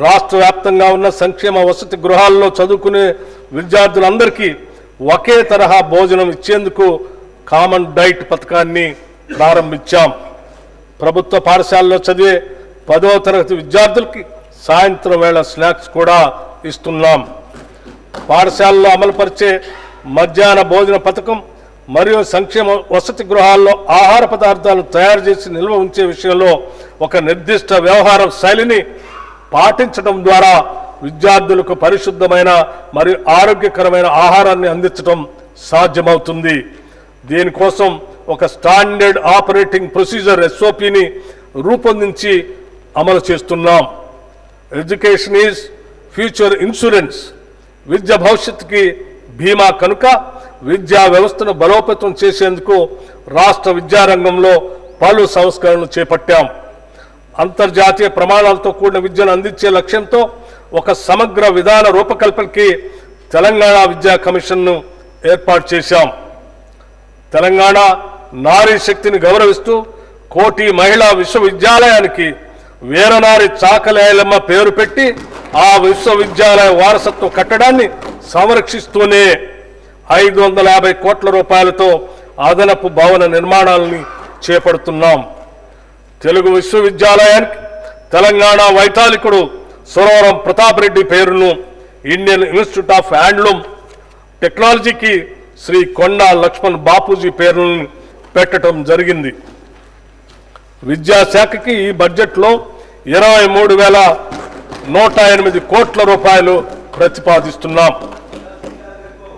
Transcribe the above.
రాష్ట్ర వ్యాప్తంగా ఉన్న సంక్షేమ వసతి గృహాల్లో చదువుకునే విద్యార్థులందరికీ ఒకే తరహా భోజనం ఇచ్చేందుకు కామన్ డైట్ పథకాన్ని ప్రారంభించాం. ప్రభుత్వ పాఠశాలలో చదివే 10వ తరగతి విద్యార్థులకి సాయంత్రం వేళ స్నాక్స్ కూడా ఇస్తున్నాం. పాఠశాలలో అమలుపరిచే మధ్యాహ్న భోజన పథకం మరియు సంక్షేమ వసతి గృహాల్లో ఆహార పదార్థాలను తయారు చేసి నిల్వ ఉంచే విషయంలో ఒక నిర్దిష్ట వ్యవహార శైలిని పాటించడం ద్వారా విద్యార్థులకు పరిశుద్ధమైన మరియు ఆరోగ్యకరమైన ఆహారాన్ని అందించడం సాధ్యమవుతుంది. దీనికోసం ఒక స్టాండర్డ్ ఆపరేటింగ్ ప్రొసీజర్ SOPని రూపొందించి అమలు చేస్తున్నాం. Education is future insurance. విద్య భవిష్యత్తుకి బీమా కనుక విద్యా వ్యవస్థను బలోపేతం చేసేందుకు రాష్ట్ర విద్యారంగంలో పలు సంస్కరణలు చేపట్టాం. అంతర్జాతీయ ప్రమాణాలతో కూడిన విద్యను అందించే లక్ష్యంతో ఒక సమగ్ర విధాన రూపకల్పనకి తెలంగాణ విద్యా కమిషన్ను ఏర్పాటు చేశాం. తెలంగాణ నారీ శక్తిని గౌరవిస్తూ కోటి మహిళా విశ్వవిద్యాలయానికి వీరనారి చాకలేయలమ్మ పేరు పెట్టి ఆ విశ్వవిద్యాలయ వారసత్వ కట్టడాన్ని సంరక్షిస్తూనే 550 కోట్ల రూపాయలతో అదనపు భవన నిర్మాణాలని చేపడుతున్నాం. తెలుగు విశ్వవిద్యాలయానికి తెలంగాణ వైతాళికుడు సురవరం ప్రతాప్ రెడ్డి పేరును, ఇండియన్ ఇన్స్టిట్యూట్ ఆఫ్ హ్యాండ్లూమ్ టెక్నాలజీకి శ్రీ కొండా లక్ష్మణ్ బాపూజీ పేరును పెట్టడం జరిగింది. విద్యాశాఖకి ఈ బడ్జెట్లో 23,108 కోట్ల రూపాయలు ప్రతిపాదిస్తున్నాం.